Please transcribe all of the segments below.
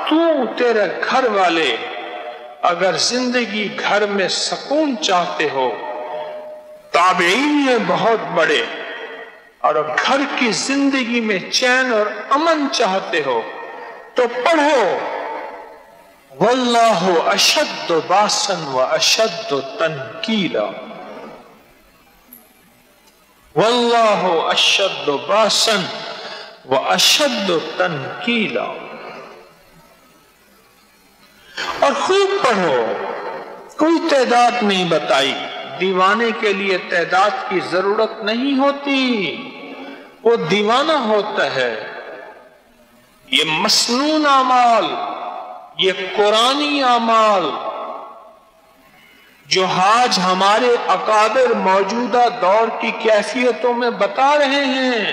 تو تیرے گھر والے اگر زندگی گھر میں سکون چاہتے ہو، تابعین ہیں بہت بڑے، اور گھر کی زندگی میں چین اور امن چاہتے ہو تو پڑھو واللہ اشد باسا واشد تنکیلا، واللہ اشد باسا واشد تنکیلا، اور خوب پڑھو۔ کوئی تعداد نہیں بتائی، دیوانے کے لیے تعداد کی ضرورت نہیں ہوتی، وہ دیوانہ ہوتا ہے۔ یہ مسنون اعمال، یہ قرآنی اعمال جو آج ہمارے اکابر موجودہ دور کی کیفیتوں میں بتا رہے ہیں،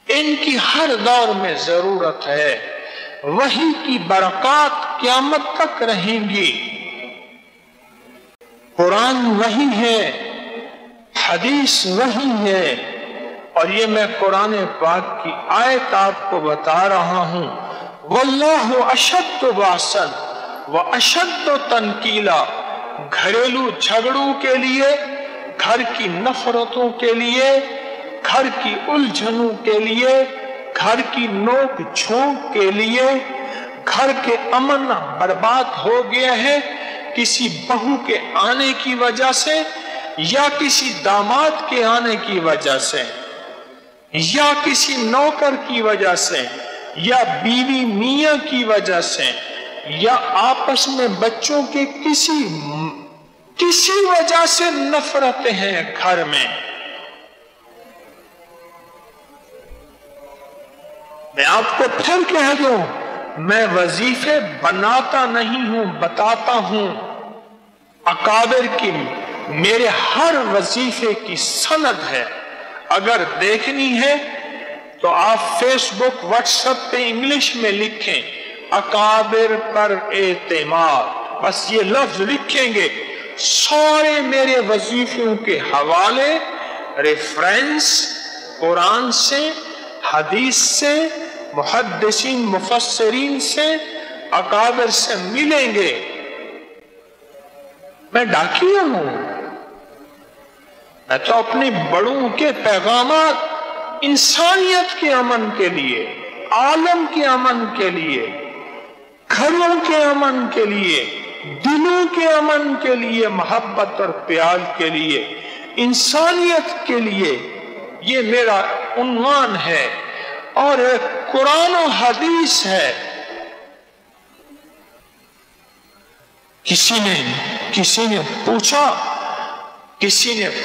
ان کی ہر دور میں ضرورت ہے۔ وحی کی برکات قیامت تک رہیں گی۔ قرآن وحی ہے، حدیث وحی ہے، اور یہ میں قرآن پاک کی آیت آپ کو بتا رہا ہوں، واللہ اشد باسا واشد تنکیلا، گھریلو جھگڑوں کے لیے، گھر کی نفرتوں کے لیے، گھر کی الجھنوں کے لیے، گھر کی نوک جھونک کے لیے، گھر کے امن برباد ہو گیا ہے کسی بہو کے آنے کی وجہ سے، یا کسی داماد کے آنے کی وجہ سے، یا کسی نوکر کی وجہ سے، یا بیوی میاں کی وجہ سے، یا آپس میں بچوں کے کسی وجہ سے نفرتیں ہیں گھر میں۔ میں آپ کو پھر کہہ دوں، میں وظیفے بناتا نہیں ہوں، بتاتا ہوں۔ اکابر کی میرے ہر وظیفے کی سند ہے، اگر دیکھنی ہے تو آپ فیس بک واٹس ایپ پہ انگلش میں لکھیں اکابر پر اعتماد، بس یہ لفظ لکھیں گے، سارے میرے وظیفوں کے حوالے ریفرنس قرآن سے، حدیث سے، محدثین مفسرین سے، اکابر سے ملیں گے۔ میں ڈاکیہ ہوں، میں تو اپنے بڑوں کے پیغامات انسانیت کے امن کے لیے، عالم کے امن کے لیے، گھروں کے امن کے لیے، دلوں کے امن کے لیے، محبت اور پیار کے لیے، انسانیت کے لیے، یہ میرا عنوان ہے اور قرآن و حدیث ہے۔ کسی نے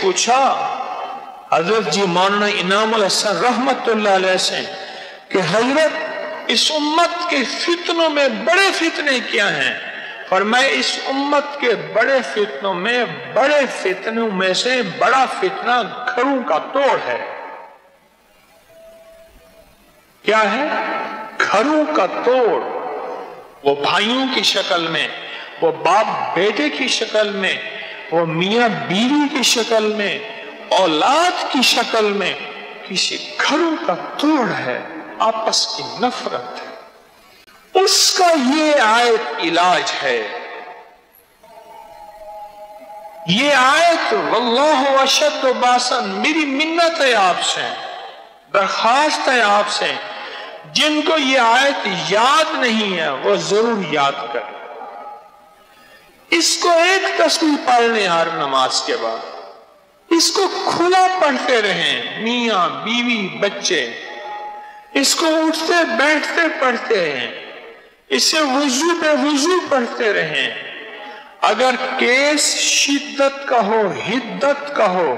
پوچھا حضرت جی مولانا انعام الحسن رحمت اللہ علیہ سے کہ حضرت اس امت کے فتنوں میں بڑے فتنے کیا ہیں؟ فرمایا اس امت کے بڑے فتنوں میں سے بڑا فتنہ گھروں کا توڑ ہے۔ کیا ہے؟ گھروں کا توڑ، وہ بھائیوں کی شکل میں، وہ باپ بیٹے کی شکل میں، وہ میاں بیوی کی شکل میں، اولاد کی شکل میں، کسی گھروں کا توڑ ہے، آپس کی نفرت ہے۔ اس کا یہ آیت علاج ہے۔ یہ آیت واللہ اشد باسا، میری منت ہے آپ سے، درخواست ہے آپ سے، جن کو یہ آیت یاد نہیں ہے وہ ضرور یاد کریں۔ اس کو ایک تسبیح پڑھ لیں ہر نماز کے بعد، اس کو کھلا پڑھتے رہیں، میاں بیوی بچے، اس کو اٹھتے بیٹھتے پڑھتے ہیں، اسے وضو پہ وضو پڑھتے رہیں۔ اگر کیس شدت کا ہو، حدت کا ہو،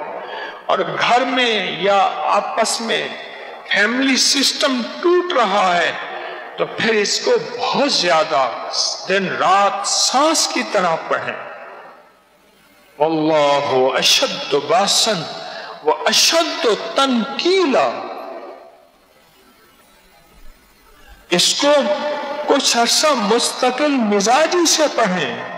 اور گھر میں یا آپس میں فیملی سسٹم ٹوٹ رہا ہے تو پھر اس کو بہت زیادہ دن رات سانس کی طرح پڑھیں۔ واللہ اشد باسا واشد تنکیلا، اس کو کچھ عرصہ مستقل مزاجی سے پڑھیں۔